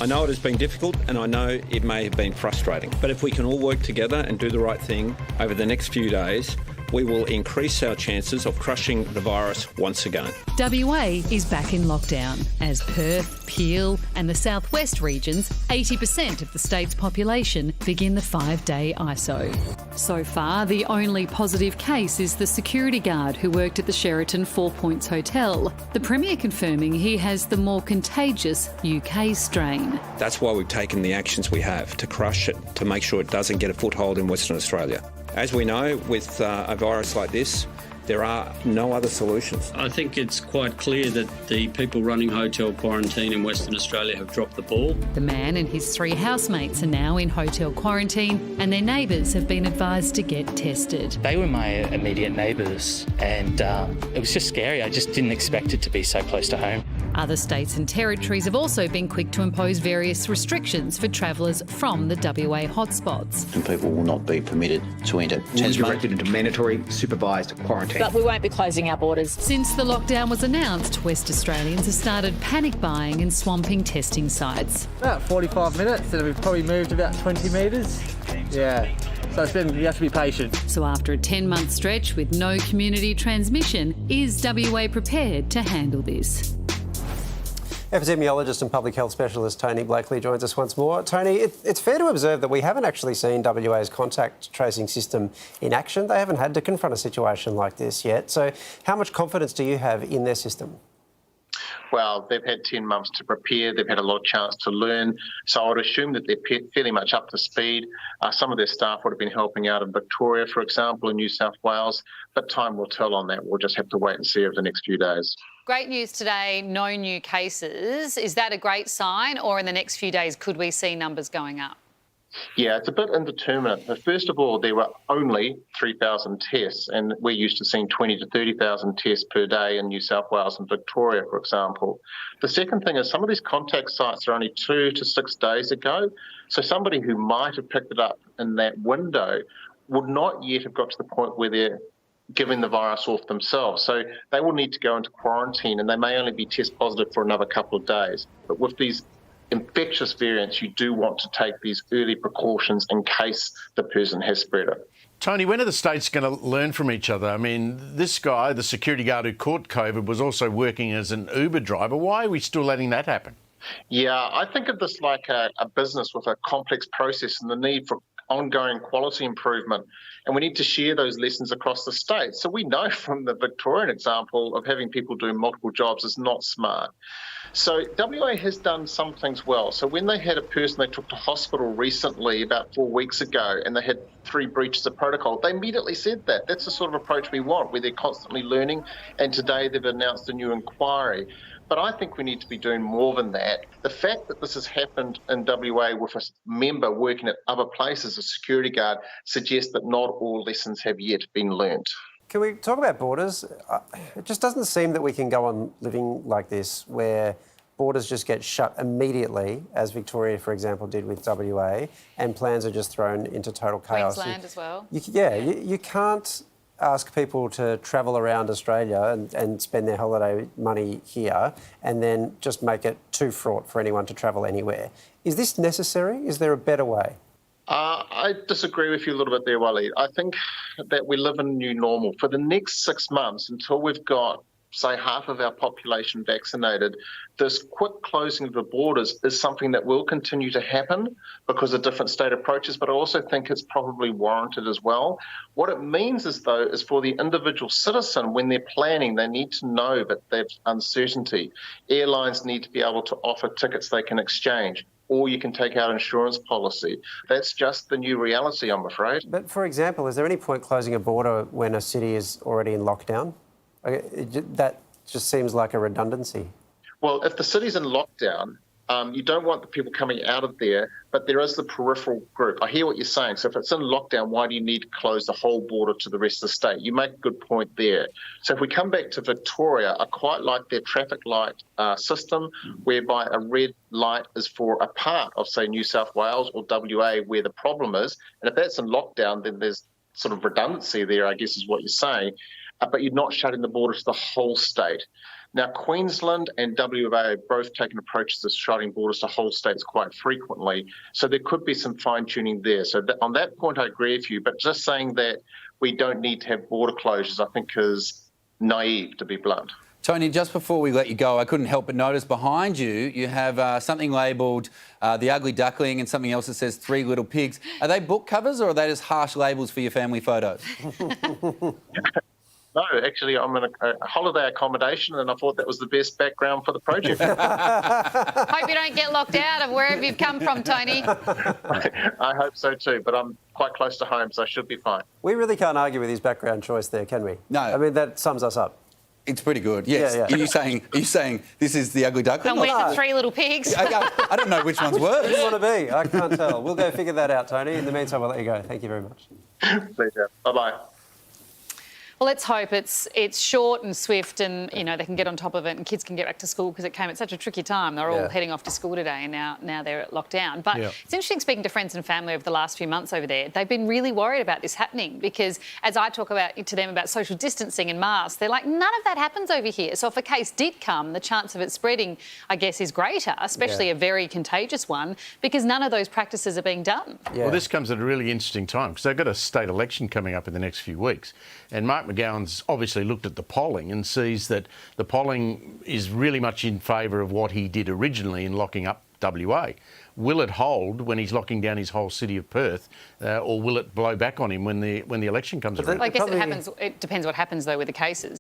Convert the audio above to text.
I know it has been difficult and I know it may have been frustrating, but if we can all work together and do the right thing over the next few days, we will increase our chances of crushing the virus once again. WA is back in lockdown as Perth, Peel and the southwest regions, 80% of the state's population, begin the 5-day ISO. So far, the only positive case is the security guard who worked at the Sheraton Four Points Hotel. The Premier confirming he has the more contagious UK strain. That's why we've taken the actions we have to crush it, to make sure it doesn't get a foothold in Western Australia. As we know, with a virus like this, there are no other solutions. I think it's quite clear that the people running hotel quarantine in Western Australia have dropped the ball. The man and his 3 housemates are now in hotel quarantine and their neighbours have been advised to get tested. They were my immediate neighbours and it was just scary. I just didn't expect it to be so close to home. Other states and territories have also been quick to impose various restrictions for travellers from the WA hotspots. And people will not be permitted to enter. We're directed into mandatory supervised quarantine. But we won't be closing our borders. Since the lockdown was announced, West Australians have started panic buying and swamping testing sites. About 45 minutes and we've probably moved about 20 metres. Yeah. So you have to be patient. So after a 10-month stretch with no community transmission, is WA prepared to handle this? Epidemiologist and public health specialist Tony Blakely joins us once more. Tony, it's fair to observe that we haven't actually seen WA's contact tracing system in action. They haven't had to confront a situation like this yet. So how much confidence do you have in their system? Well, they've had 10 months to prepare. They've had a lot of chance to learn. So I would assume that they're fairly much up to speed. Some of their staff would have been helping out in Victoria, for example, in New South Wales. But time will tell on that. We'll just have to wait and see over the next few days. Great news today, no new cases. Is that a great sign, or in the next few days could we see numbers going up? Yeah, it's a bit indeterminate. First of all, there were only 3,000 tests, and we're used to seeing 20 to 30,000 tests per day in New South Wales and Victoria, for example. The second thing is some of these contact sites are only 2 to 6 days ago, so somebody who might have picked it up in that window would not yet have got to the point where they're giving the virus off themselves. So they will need to go into quarantine, and they may only be test positive for another couple of days. But with these infectious variants, you do want to take these early precautions in case the person has spread it. Tony, when are the states going to learn from each other? I mean, this guy, the security guard who caught COVID, was also working as an Uber driver. Why are we still letting that happen? Yeah, I think of this like a business with a complex process and the need for ongoing quality improvement. And we need to share those lessons across the state. So we know from the Victorian example of having people doing multiple jobs is not smart. So WA has done some things well. So when they had a person they took to hospital recently, about 4 weeks ago, and they had 3 breaches of protocol, they immediately said that. That's the sort of approach we want, where they're constantly learning. And today they've announced a new inquiry. But I think we need to be doing more than that. The fact that this has happened in WA with a member working at other places, a security guard, suggests that not all lessons have yet been learnt. Can we talk about borders? It just doesn't seem that we can go on living like this, where borders just get shut immediately, as Victoria, for example, did with WA, and plans are just thrown into total chaos. Queensland as well. You can't ask people to travel around Australia and spend their holiday money here and then just make it too fraught for anyone to travel anywhere. Is this necessary? Is there a better way? I disagree with you a little bit there, Wally. I think that we live in a new normal. For the next 6 months, until we've got, say, half of our population vaccinated, this quick closing of the borders is something that will continue to happen because of different state approaches, but I also think it's probably warranted as well. What it means is, though, is for the individual citizen, when they're planning, they need to know that there's uncertainty. Airlines need to be able to offer tickets they can exchange, or you can take out insurance policy. That's just the new reality, I'm afraid. But, for example, is there any point closing a border when a city is already in lockdown? That just seems like a redundancy. Well, if the city's in lockdown, you don't want the people coming out of there, but there is the peripheral group. I hear what you're saying. So if it's in lockdown, why do you need to close the whole border to the rest of the state? You make a good point there. So if we come back to Victoria, I quite like their traffic light system, whereby a red light is for a part of, say, New South Wales or WA where the problem is. And if that's in lockdown, then there's sort of redundancy there, I guess is what you're saying. but you're not shutting the border to the whole state. Now, Queensland and WA have both taken approaches to shutting borders to whole states quite frequently, so there could be some fine-tuning there. So on that point, I agree with you, but just saying that we don't need to have border closures, I think, is naive, to be blunt. Tony, just before we let you go, I couldn't help but notice behind you, you have something labelled The Ugly Duckling and something else that says Three Little Pigs. Are they book covers or are they just harsh labels for your family photos? No, actually, I'm in a holiday accommodation and I thought that was the best background for the project. Hope you don't get locked out of wherever you've come from, Tony. I hope so too, but I'm quite close to home, so I should be fine. We really can't argue with his background choice there, can we? No. I mean, that sums us up. It's pretty good, yes. Yeah, yeah. Are you saying this is The Ugly Duckling? And we're the Three Little Pigs. I don't know which one's worse. Who do you want to be? I can't tell. We'll go figure that out, Tony. In the meantime, we'll let you go. Thank you very much. Pleasure. Bye-bye. Well, let's hope it's short and swift and, you know, they can get on top of it and kids can get back to school because it came at such a tricky time. They're all heading off to school today and now they're at lockdown. But it's interesting speaking to friends and family over the last few months over there. They've been really worried about this happening because as I talk to them about social distancing and masks, they're like, none of that happens over here. So if a case did come, the chance of it spreading, I guess, is greater, especially a very contagious one, because none of those practices are being done. Yeah. Well, this comes at a really interesting time because they've got a state election coming up in the next few weeks. And Mark McGowan's obviously looked at the polling and sees that the polling is really much in favour of what he did originally in locking up WA. Will it hold when he's locking down his whole city of Perth, or will it blow back on him when the election comes around? I guess it depends what happens though with the cases.